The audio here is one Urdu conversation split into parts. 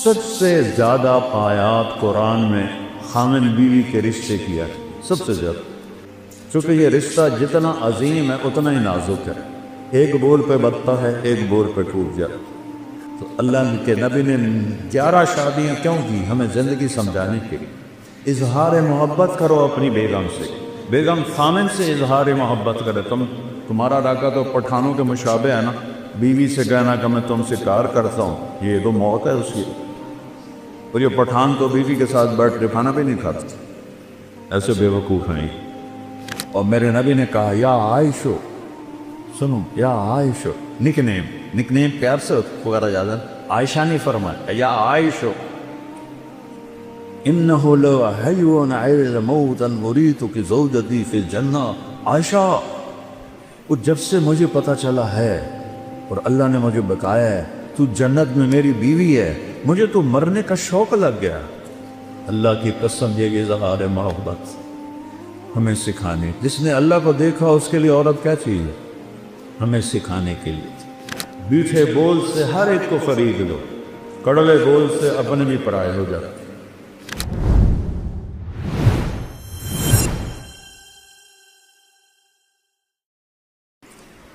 سب سے زیادہ آیات قرآن میں خامن بیوی کے رشتے کی ہے، سب سے زیادہ، چونکہ یہ رشتہ جتنا عظیم ہے اتنا ہی نازک ہے، ایک بول پہ بتتا ہے، ایک بول پہ ٹوٹ جاتا۔ تو اللہ کے نبی نے 11 شادیاں کیوں کی؟ ہمیں زندگی سمجھانے کے لیے۔ اظہار محبت کرو اپنی بیگم سے، بیگم خامن سے اظہار محبت کرے۔ تمہارا علاقہ تو پٹھانوں کے مشابہ ہے نا، بیوی سے کہنا کہ میں تم سے پیار کرتا ہوں، یہ تو موت ہے اس کی۔ اور یہ پٹھان تو بیوی کے ساتھ بیٹھ کے کھانا بھی نہیں کھاتے، ایسے بے وقوف ہیں۔ اور میرے نبی نے کہا یا عائشو، سنو یا عائشو، نک نیم پیار سے پکارا جاتا ہے، عائشہ نہیں فرمایا یا عائشو، انہو لو حیون عیل موتا مریتک زوجتی فی الجنہ۔ عائشہ، وہ جب سے مجھے پتہ چلا ہے اور اللہ نے مجھے بتایا ہے تو جنت میں میری بیوی ہے، مجھے تو مرنے کا شوق لگ گیا۔ اللہ کی قسم، یہ اظہار محبت ہمیں سکھانے، جس نے اللہ کو دیکھا اس کے لیے عورت کیا چیز ہے، ہمیں سکھانے کے لیے۔ میٹھے بول سے ہر ایک کو خرید لو، کڑوے بول سے اپنے بھی پرائے ہو جاتے۔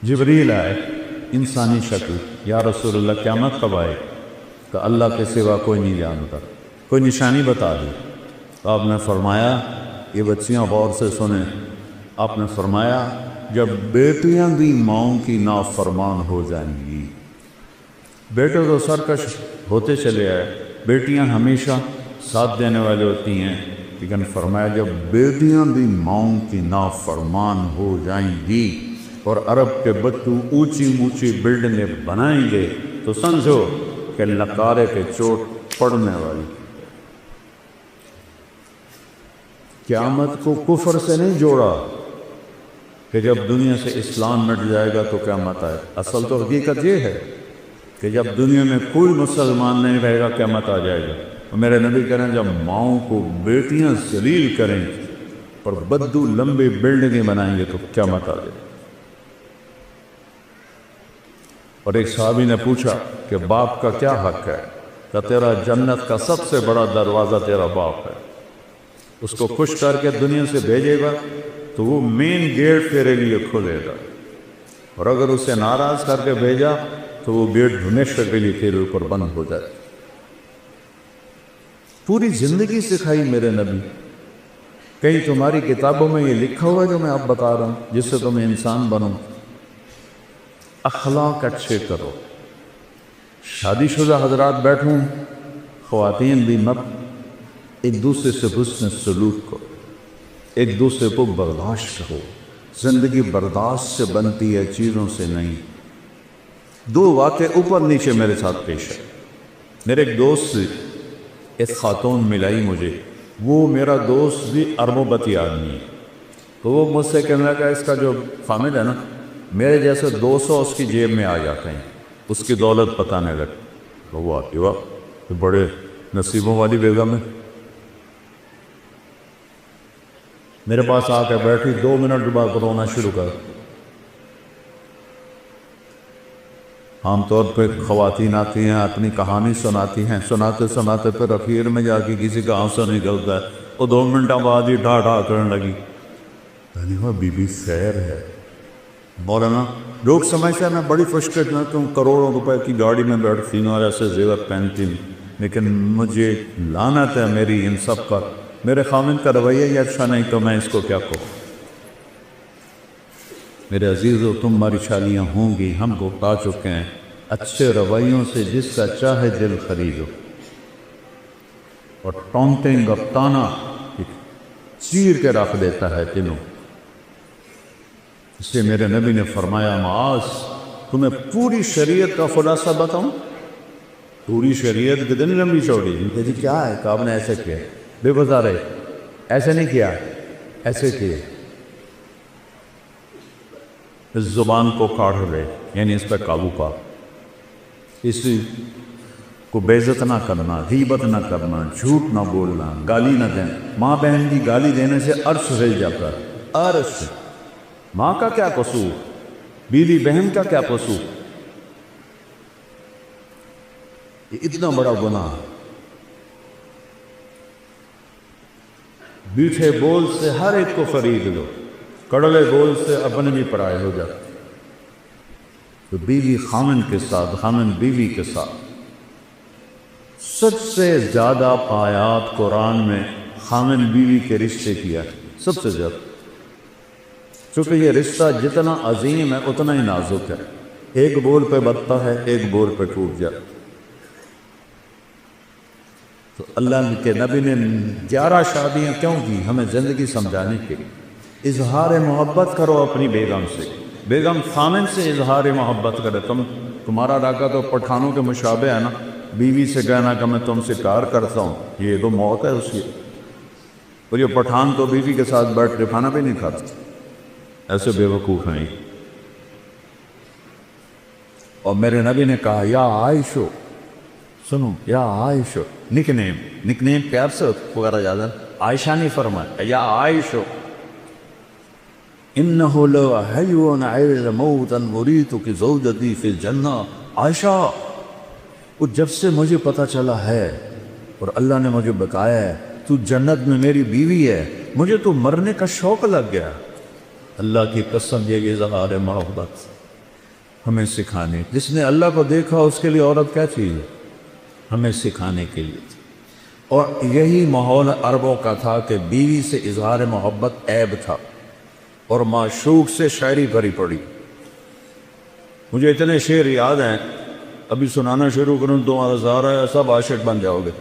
جبریل آئے انسانی شکل، یا رسول اللہ قیامت کب آئے؟ کہ اللہ کے سوا کوئی نہیں جانتا، کوئی نشانی بتا دی۔ تو آپ نے فرمایا، یہ بچیاں غور سے سنیں، آپ نے فرمایا جب بیٹیاں بھی ماؤں کی نافرمان ہو جائیں گی۔ بیٹے تو سرکش ہوتے چلے آئے، بیٹیاں ہمیشہ ساتھ دینے والے ہوتی ہیں، لیکن فرمایا جب بیٹیاں بھی ماؤں کی نافرمان ہو جائیں گی اور عرب کے بچوں اونچی اونچی بلڈنگیں بنائیں گے تو سمجھو کہ نکارے کے چوٹ پڑنے والی۔ قیامت کو کفر سے نہیں جوڑا کہ جب دنیا سے اسلام مٹ جائے گا تو قیامت آئے، اصل تو حقیقت یہ ہے کہ جب دنیا میں کوئی مسلمان نہیں رہے گا قیامت آ جائے گا۔ اور میرے نبی کہہ رہے ہیں جب ماؤں کو بیٹیاں ذلیل کریں اور بدو لمبی بلڈنگیں بنائیں گے تو قیامت آ جائے گا۔ اور ایک صحابی نے پوچھا کہ باپ کا کیا حق ہے؟ کہ تیرا جنت کا سب سے بڑا دروازہ تیرا باپ ہے، اس کو خوش کر کے دنیا سے بھیجے گا تو وہ مین گیٹ تیرے لیے کھلے گا، اور اگر اسے ناراض کر کے بھیجا تو وہ گیٹ ہمیشہ کے لیے تیرے اوپر بند ہو جائے۔ پوری زندگی سکھائی میرے نبی۔ کہیں تمہاری کتابوں میں یہ لکھا ہوا ہے جو میں اب بتا رہا ہوں جس سے تم انسان بنو؟ اخلاق اچھے کرو۔ شادی شدہ حضرات بیٹھوں، خواتین بھی مت، ایک دوسرے سے حسن سلوک کرو، ایک دوسرے کو برداشت کرو۔ زندگی برداشت سے بنتی ہے، چیزوں سے نہیں۔ 2 واقعے اوپر نیچے میرے ساتھ پیش ہے۔ میرے ایک دوست سے ایک خاتون ملائی مجھے، وہ میرا دوست بھی اربوں بتی آدمی ہے، تو وہ مجھ سے کہنے لگا اس کا جو فامل ہے نا، میرے جیسے 200 اس کی جیب میں آ جاتے ہیں، اس کی دولت بتانے لگے۔ تو وہ آتی واہ بڑے نصیبوں والی بیگم ہے۔ میرے پاس آ کے بیٹھی، 2 منٹ بعد رونا شروع کر۔ عام طور پہ خواتین آتی ہیں، اپنی کہانی سناتی ہیں، سناتے سناتے پھر اخیر میں جا کے کسی کا آنسو نکلتا ہے، وہ 2 منٹوں بعد ہی ڈھا ڈھا کرنے لگی۔ کہنے وہ بی بی خیر ہے۔ مولانا لوگ سمجھتے ہیں میں بڑی خوش قسمت ہوں، کروڑوں روپے کی گاڑی میں بیٹھتی ہوں اور ایسے زیور پہنتی ہوں، لیکن مجھے لعنت ہے میری ان سب پر۔ میرے خامند کا رویہ ہی اچھا نہیں تو میں اس کو کیا کہوں؟ میرے عزیزو، تمہاری شادیاں ہوں گی، ہم کو پا چکے ہیں، اچھے رویوں سے جس کا چاہے دل خریدو، اور ٹونٹنگ اور تانا چیر کے رکھ دیتا ہے دلوں۔ اس سے میرے نبی نے فرمایا معاذ، تمہیں پوری شریعت کا خلاصہ بتاؤں؟ پوری شریعت کتنی لمبی چوڑی؟ جی کیا ہے کہ آپ نے ایسے کیا؟ بے گزارے ایسے نہیں کیا، ایسے کیے۔ اس زبان کو کاڑھ لے، یعنی اس پہ قابو پا، اسی کو بے عزت نہ کرنا، غیبت نہ کرنا، جھوٹ نہ بولنا، گالی نہ دینا۔ ماں بہن کی گالی دینے سے عرش ہل جاتا ہے، عرش۔ ماں کا کیا قصور، بیوی بہن کا کیا قصور؟ یہ اتنا بڑا گناہ میٹھے بول سے ہر ایک کو خرید لو، کڑوے بول سے اپنے بھی پرائے ہو جاتے۔ تو بیوی خامن کے ساتھ، خامن بیوی کے ساتھ سب سے زیادہ آیات قرآن میں خامن بیوی کے رشتے کیا ہے، سب سے زیادہ، چونکہ یہ رشتہ جتنا عظیم ہے اتنا ہی نازک ہے، ایک بول پہ بتتا ہے، ایک بول پہ ٹوٹ جاتا۔ تو اللہ کے نبی نے 11 شادیاں کیوں کی؟ ہمیں زندگی سمجھانے کے لیے۔ اظہار محبت کرو اپنی بیگم سے، بیگم خامن سے اظہار محبت کرے۔ تمہارا علاقہ تو پٹھانوں کے مشابہ ہے نا، بیوی سے کہنا کہ میں تم سے پیار کرتا ہوں، یہ تو موت ہے اس کی۔ اور یہ پٹھان تو بیوی کے ساتھ بیٹھ کے کھانا بھی نہیں کھاتا، ایسے بے وقوف ہیں۔ اور میرے نبی نے کہا یا عائشو، سنو یا عائشو، نک نیم پیار سے پکارا جاتا ہے، عائشہ نہیں فرمایا، یا عائشو انہو لو حیون عیل موتا مریتو کی زوجتی فی الجنہ۔ عائشہ، وہ جب سے مجھے پتا چلا ہے اور اللہ نے مجھے بتایا ہے تو جنت میں میری بیوی ہے، مجھے تو مرنے کا شوق لگ گیا۔ اللہ کی قسم، یہ اظہار محبت ہمیں سکھانے، جس نے اللہ کو دیکھا اس کے لیے عورت کیا چیز ہے، ہمیں سکھانے کے لیے۔ اور یہی ماحول عربوں کا تھا کہ بیوی سے اظہار محبت عیب تھا، اور معشوق سے شاعری بھری پڑی۔ مجھے اتنے شعر یاد ہیں، ابھی سنانا شروع کروں تو تمہارا سارا ہے سب عاشق بن جاؤ گے،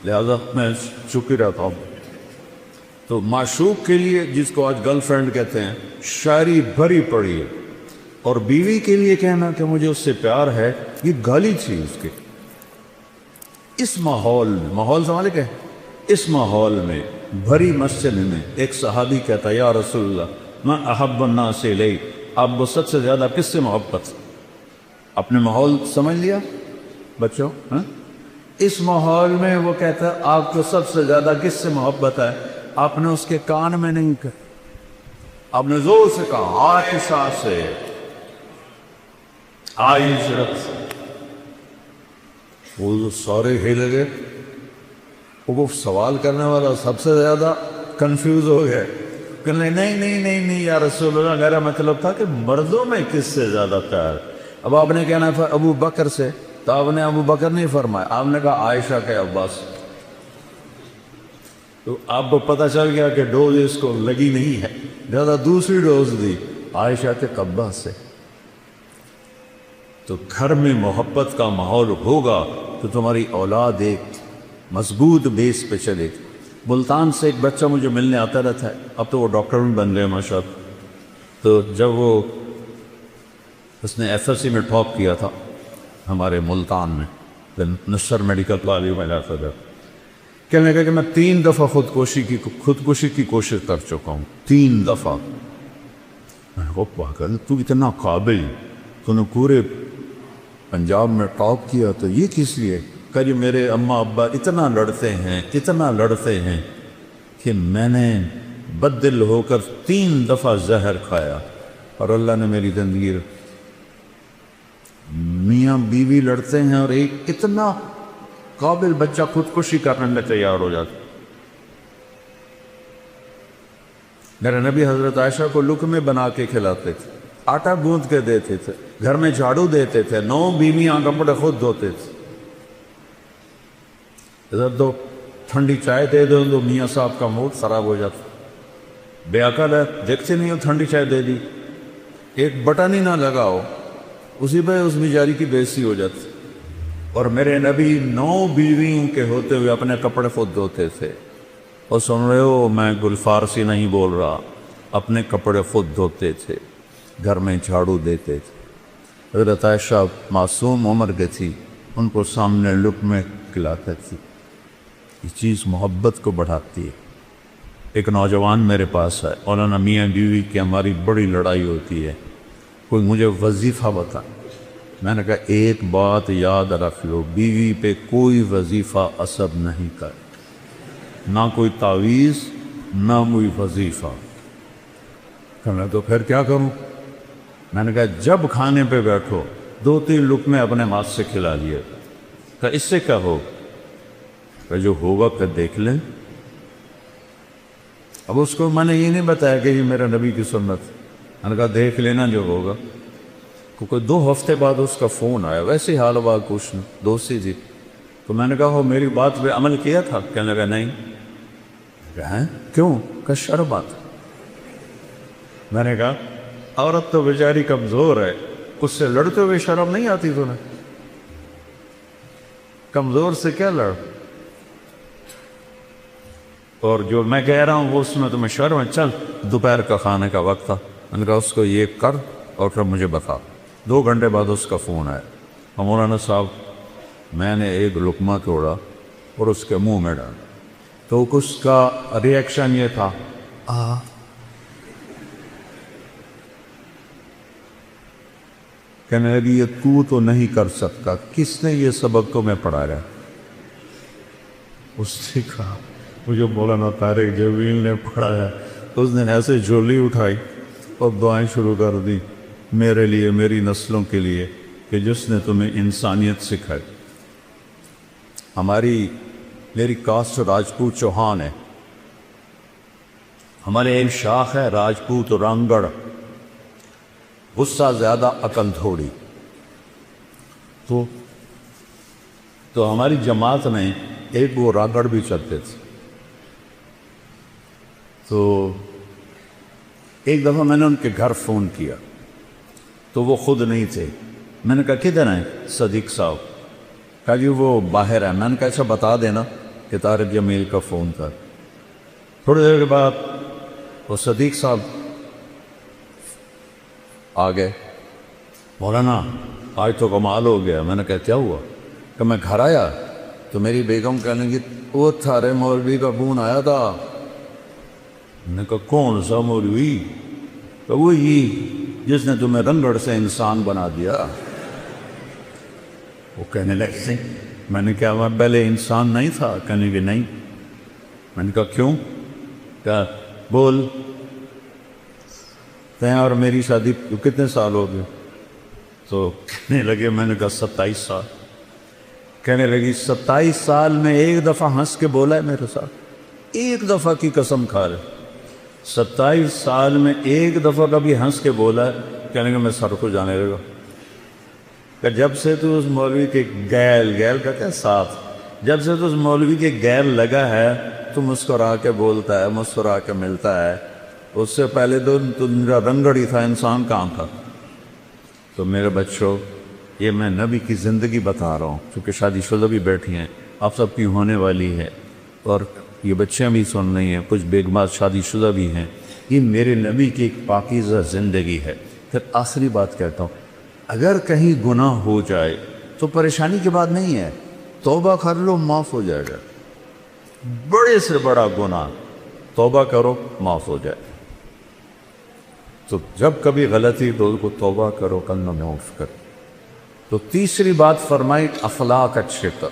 لہذا میں چپ ہی رہتا ہوں۔ تو معشوق کے لیے، جس کو آج گرل فرینڈ کہتے ہیں، شاعری بھری پڑی ہے، اور بیوی کے لیے کہنا کہ مجھے اس سے پیار ہے، یہ گالی تھی اس کے۔ اس ماحول سمجھ کے، اس ماحول میں بھری مسجد میں ایک صحابی کہتا یا رسول اللہ میں احب الناس الیک، آپ وسعت سے زیادہ کس سے محبت؟ اپنے ماحول سمجھ لیا بچوں؟ اس ماحول میں وہ کہتا ہے آپ کو سب سے زیادہ کس سے محبت ہے؟ آپ نے اس کے کان میں نہیں کہا، آپ نے زور سے کہا عائشہ سے، عائشہ سے۔ وہ سارے ہل گئے، وہ سوال کرنے والا سب سے زیادہ کنفیوز ہو گیا، کہ نہیں یا رسول اللہ، میرا مطلب تھا کہ مردوں میں کس سے زیادہ پیار۔ اب آپ نے کہنا تھا ابو بکر سے، تو آپ نے ابو بکر نہیں فرمایا، آپ نے کہا عائشہ کے عباس۔ تو آپ کو پتہ چل گیا کہ ڈوز اس کو لگی نہیں ہے، زیادہ دوسری ڈوز دی عائشہ کے عباس سے۔ تو گھر میں محبت کا ماحول ہوگا تو تمہاری اولاد ایک مضبوط بیس پہ چلے۔ ملتان سے ایک بچہ مجھے ملنے آتا رہتا ہے، اب تو وہ ڈاکٹر بھی بن گئے ماشاءاللہ۔ تو جب اس نے FSC میں ٹاپ کیا تھا ہمارے ملتان میں، نصر میڈیکل کالج میں جاتا تھا، کہنے لگا کہ میں 3 دفعہ خودکشی کی کوشش کر چکا ہوں، 3 دفعہ۔ میں نے کہا پاگل، تو اتنا قابل، تو نے پورے پنجاب میں ٹاپ کیا، تو یہ کس لیے؟ کہ جی میرے اماں ابا اتنا لڑتے ہیں کہ میں نے بددل ہو کر 3 دفعہ زہر کھایا، اور اللہ نے میری زندگی۔ میاں بیوی لڑتے ہیں اور ایک اتنا قابل بچہ خودکشی کرنے میں تیار ہو جاتا۔ میرے نبی حضرت عائشہ کو لقمے بنا کے کھلاتے تھے، آٹا گوندھ کے دیتے تھے، گھر میں جھاڑو دیتے تھے، 9 بیویاں کپڑے خود دھوتے تھے۔ ادھر دو ٹھنڈی چائے دے دو تو میاں صاحب کا موڈ خراب ہو جاتا، بے عقل ہے، دیکھتے نہیں ہو ٹھنڈی چائے دے دی، ایک بٹن ہی نہ لگاؤ، اسی پہ اس بیچاری کی بے عزتی ہو جاتی۔ اور میرے نبی 9 بیویوں کے ہوتے ہوئے اپنے کپڑے خود دھوتے تھے۔ اور سن رہے ہو، میں گل فارسی نہیں بول رہا، اپنے کپڑے خود دھوتے تھے، گھر میں جھاڑو دیتے تھے۔ حضرت عائشہ معصوم عمر کی تھی، ان کو سامنے لقمے کھلاتے تھی۔ یہ چیز محبت کو بڑھاتی ہے۔ ایک نوجوان میرے پاس ہے، مولانا میاں بیوی کی ہماری بڑی لڑائی ہوتی ہے، کوئی مجھے وظیفہ بتا۔ میں نے کہا ایک بات یاد رکھ لو، بیوی پہ کوئی وظیفہ اثر نہیں کر، نہ کوئی تعویذ نہ کوئی وظیفہ۔ میں تو پھر کیا کروں؟ میں نے کہا جب کھانے پہ بیٹھو 2-3 لقمے اپنے ہاتھ سے کھلا لیے، کہ اس سے کیا ہو، کہ جو ہوگا پھر دیکھ لیں۔ اب اس کو میں نے یہ نہیں بتایا کہ یہ میرا نبی کی سنت. میں نے کہا دیکھ لینا جو ہوگا. کیونکہ 2 ہفتے بعد اس کا فون آیا, ویسے حال ہوا کچھ دوستی تھی. تو میں نے کہا وہ میری بات پہ عمل کیا تھا؟ کہنے لگا نہیں. ہیں کیوں؟ کہ شرم بات. میں نے کہا عورت تو بیچاری کمزور ہے, اس سے لڑتے ہوئے شرم نہیں آتی تمہیں؟ کمزور سے کیا لڑ؟ اور جو میں کہہ رہا ہوں وہ اس میں تمہیں شرم ہے؟ چل دوپہر کا کھانے کا وقت تھا. میں نے کہا اس کو یہ کر اور پھر مجھے بتا. 2 گھنٹے بعد اس کا فون آیا, مولانا صاحب میں نے ایک لقمہ توڑا اور اس کے منہ میں ڈالا. تو اس کا ریئیکشن یہ تھا کہنے لگی یہ تو نہیں کر سکتا, کس نے یہ سبق تمہیں پڑھایا؟ اس نے کہا مجھے مولانا طارق جمیل نے پڑھایا. اس نے ایسے جھولی اٹھائی اور دعائیں شروع کر دی میرے لیے, میری نسلوں کے لیے, کہ جس نے تمہیں انسانیت سکھائی. میری کاسٹ راجپوت چوہان ہے. ہمارے ایک شاخ ہے راجپوت رانگڑ, غصہ زیادہ عقل تھوڑی. تو ہماری جماعت میں ایک وہ رانگڑ بھی چلتے تھے. تو ایک دفعہ میں نے ان کے گھر فون کیا تو وہ خود نہیں تھے. میں نے کہا کدھر ہیں؟ صدیق صاحب. کہا جی وہ باہر ہے. میں نے کہا ایسا بتا دینا کہ طارق جمیل کا فون تھا. تھوڑی دیر کے بعد وہ صدیق صاحب آ گئے. مولانا آج تو کمال ہو گیا. میں نے کہا کیا ہوا؟ کہ میں گھر آیا تو میری بیگم کہنے لگی وہ تھارے مولوی کا فون آیا تھا. میں نے کہا کون سا مولوی؟ کہ وہی جس نے تمہیں رنگڑ سے انسان بنا دیا. وہ کہنے لگے میں نے کہا میں پہلے انسان نہیں تھا؟ کہنے کہ نہیں. میں نے کہا کیوں؟ کہا بول تیں اور میری شادی کتنے سال ہو گئے؟ تو کہنے لگے میں نے کہا 27 سال. کہنے لگی 27 سال میں ایک دفعہ ہنس کے بولا ہے میرے ساتھ؟ ایک دفعہ کی قسم کھا لے. 27 سال میں ایک دفعہ کبھی ہنس کے بولا ہے؟ کہنے لگا میں سر کو جانے لگا. کہ جب سے تو اس مولوی کے گیل کا کیا ساتھ, جب سے تو اس مولوی کے گیل لگا ہے تو مسکرا کے بولتا ہے, مسکرا کے ملتا ہے. اس سے پہلے تو میرا رنگڑی تھا, انسان کہاں تھا. تو میرے بچوں یہ میں نبی کی زندگی بتا رہا ہوں, چونکہ شادی شدہ بھی بیٹھی ہیں, آپ سب کی ہونے والی ہے, اور یہ بچیاں بھی سن رہی ہیں, کچھ بیگمات شادی شدہ بھی ہیں. یہ میرے نبی کی ایک پاکیزہ زندگی ہے. پھر آخری بات کہتا ہوں, اگر کہیں گناہ ہو جائے تو پریشانی کی بات نہیں ہے, توبہ کر لو معاف ہو جائے گا. بڑے سے بڑا گناہ توبہ کرو معاف ہو جائے. تو جب کبھی غلطی تو کو توبہ کرو, کلمہ معاف کرو. تو تیسری بات فرمائی اخلاق اچھے کر,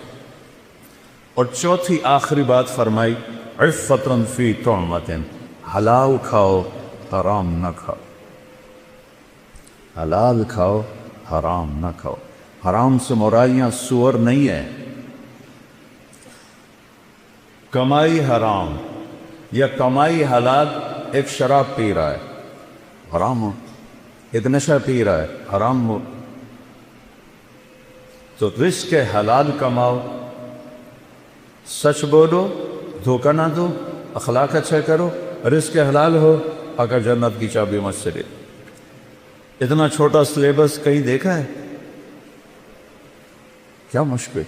اور چوتھی آخری بات فرمائی عفتن فی طعمتن, حلال کھاؤ حرام نہ کھاؤ. حلال کھاؤ حرام نہ کھاؤ. حرام سے مرائیاں سور نہیں ہے. کمائی حرام یا کمائی حلال. ایک شراب پی رہا ہے حرام ہو, ایک نشہ پی رہا ہے حرام ہو. تو رزق حلال کماؤ, سچ بولو, دھوکہ نہ دو, اخلاق اچھا کرو, رزق حلال ہو, اگر جنت کی چابی مجھ سے لے. اتنا چھوٹا سلیبس کہیں دیکھا ہے؟ کیا مشکل.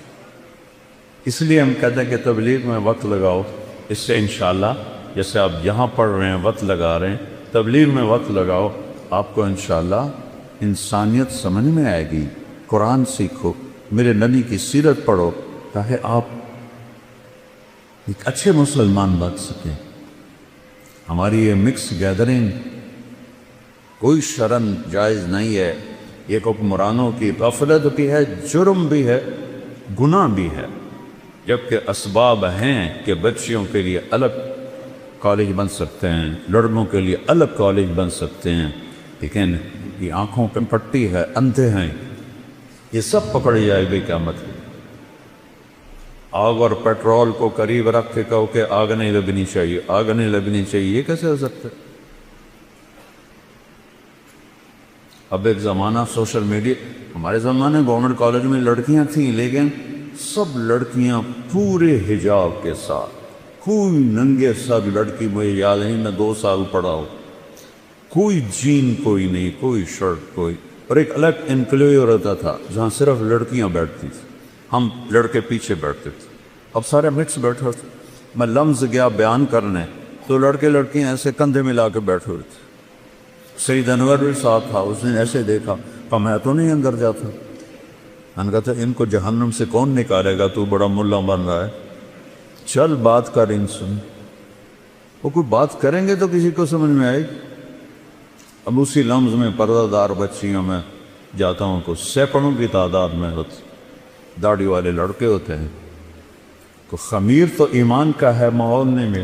اس لیے ہم کہتے ہیں کہ تبلیغ میں وقت لگاؤ. اس سے انشاءاللہ جیسے آپ یہاں پڑھ رہے ہیں وقت لگا رہے ہیں, تبلیغ میں وقت لگاؤ, آپ کو انشاءاللہ انسانیت سمجھ میں آئے گی. قرآن سیکھو, میرے نبی کی سیرت پڑھو, تاکہ آپ ایک اچھے مسلمان بن سکیں. ہماری یہ مکس گیدرنگ کوئی شرن جائز نہیں ہے. یہ حکمرانوں کی غفلت بھی ہے, جرم بھی ہے, گناہ بھی ہے. جبکہ اسباب ہیں کہ بچیوں کے لیے الگ کالج بن سکتے ہیں, لڑکوں کے لیے الگ کالج بن سکتے ہیں, لیکن یہ آنکھوں پہ پٹی ہے, اندھے ہیں, یہ سب پکڑ جائے گی قیامت. آگ اور پیٹرول کو قریب رکھ کے کہو کہ آگ نہیں لگنی چاہیے، آگ نہیں لگنی چاہیے، یہ کیسے ہو سکتا ہے؟ اب ایک زمانہ سوشل میڈیا، ہمارے زمانے گورنمنٹ کالج میں لڑکیاں تھیں، لیکن سب لڑکیاں پورے حجاب کے ساتھ، کوئی ننگے سب لڑکی، مجھے یاد نہیں، میں 2 سال پڑھا ہوں، کوئی جین کوئی نہیں، کوئی شرٹ کوئی، اور ایک الگ انکلیو رہتا تھا جہاں صرف لڑکیاں بیٹھتی تھیں، ہم لڑکے پیچھے بیٹھتے تھے، اب سارے مکس بیٹھے ہوتے۔ میں لمز گیا بیان کرنے تو لڑکے لڑکیاں ایسے کندھے ملا کے بیٹھے ہوئے تھے۔ سید انور بھی ساتھ تھا، اس نے ایسے دیکھا، کہا میں تو نہیں اندر جاتا۔ میں نے کہا تھا ان کو جہنم سے کون نکالے گا، تو بڑا ملا بن رہا ہے، چل بات کر ان سے۔ وہ کوئی بات کریں گے تو کسی کو سمجھ میں آئے گی۔ اب اسی لمز میں پردہ دار بچیوں میں جاتا ہوں تو سینکڑوں کی تعداد میں ہوتی، داڑھی والے لڑکے ہوتے ہیں، تو خمیر تو ایمان کا ہے، ماحول نہیں میں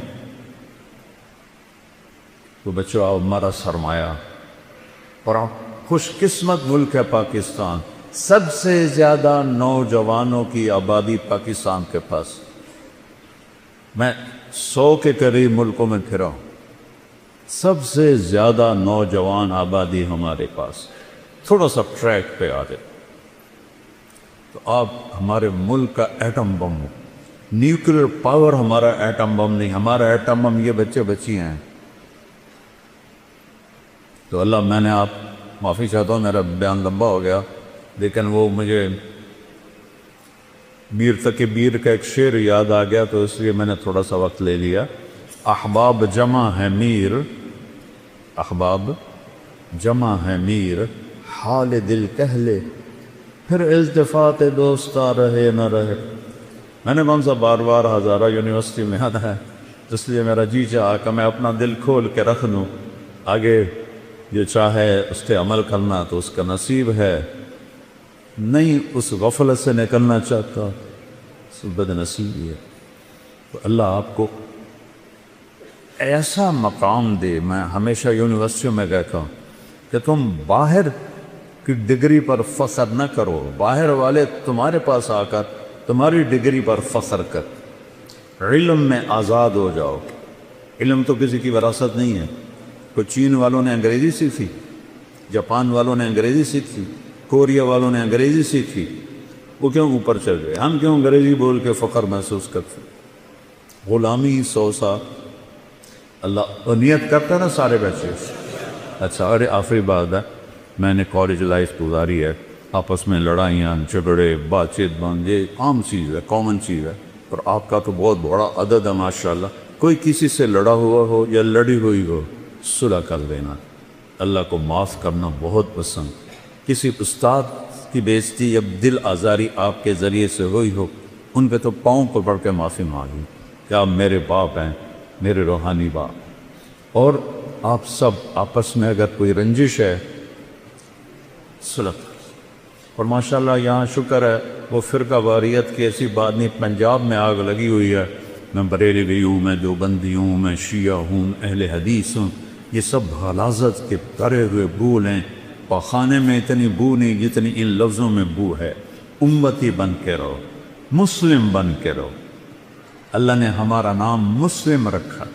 تو بچوں آؤ، ہمارا سرمایہ اور خوش قسمت ملک ہے پاکستان، سب سے زیادہ نوجوانوں کی آبادی پاکستان کے پاس۔ میں 100 کے قریب ملکوں میں پھرا ہوں، سب سے زیادہ نوجوان آبادی ہمارے پاس۔ تھوڑا سا ٹریک پہ آ جائے تو آپ ہمارے ملک کا ایٹم بم ہو، نیوکلیر پاور ہمارا ایٹم بم نہیں، ہمارا ایٹم بم یہ بچے بچیاں ہیں۔ تو اللہ، میں نے آپ معافی چاہتا ہوں، میرا بیان لمبا ہو گیا، لیکن وہ مجھے میر تقی میر کا ایک شعر یاد آ گیا تو اس لیے میں نے تھوڑا سا وقت لے لیا۔ احباب جمع ہے میر، احباب جمع ہے میر، حال دل کہہ لے، پھر التفات دوستا رہے نہ رہے۔ میں نے کون سا بار بار ہزارہ یونیورسٹی میں آنا ہے، اس لیے میرا جی چاہا کہ میں اپنا دل کھول کے رکھ دوں، آگے جو چاہے اس پہ عمل کرنا تو اس کا نصیب ہے، نہیں اس غفلت سے نکلنا چاہتا تو بد نصیبی ہے۔ تو اللہ آپ کو ایسا مقام دے۔ میں ہمیشہ یونیورسٹیوں میں کہتا ہوں کہ تم باہر کی ڈگری پر فخر نہ کرو، باہر والے تمہارے پاس آ کر تمہاری ڈگری پر فخر کر، علم میں آزاد ہو جاؤ۔ علم تو کسی کی وراثت نہیں ہے، کوئی چین والوں نے انگریزی سیکھی، جاپان والوں نے انگریزی سیکھی، کوریا والوں نے انگریزی سیکھی، وہ کیوں اوپر چل گئے؟ ہم کیوں انگریزی بول کے فخر محسوس کرتے؟ غلامی 100 سال اللہ نیت کرتا نا سارے بچے۔ اچھا، اور آخری بات ہے، میں نے کالج لائف گزاری ہے، آپس میں لڑائیاں جھگڑے بات چیت بند، یہ عام چیز ہے، کامن چیز ہے، اور آپ کا تو بہت بڑا عدد ہے ماشاءاللہ۔ کوئی کسی سے لڑا ہوا ہو یا لڑی ہوئی ہو، صلح کر دینا۔ اللہ کو معاف کرنا بہت پسند۔ کسی استاد کی بےعزتی یا دل آزاری آپ کے ذریعے سے ہوئی ہو، ان پہ تو پاؤں پکڑ کے معافی مانگی کہ آپ میرے باپ ہیں، میرے روحانی باپ، اور آپ سب آپس میں اگر کوئی رنجش ہے صلح۔ اور ماشاءاللہ یہاں شکر ہے وہ فرقہ واریت کی ایسی بات نہیں، پنجاب میں آگ لگی ہوئی ہے، میں بریلوی ہوں، میں دیوبندی ہوں، میں شیعہ ہوں، اہل حدیث ہوں، یہ سب غلاظت کے کرے ہوئے بھول ہیں۔ پاخانے میں اتنی بو نہیں جتنی ان لفظوں میں بو ہے۔ امتی بن کے رہو، مسلم بن کے رہو۔ اللہ نے ہمارا نام مسلم رکھا،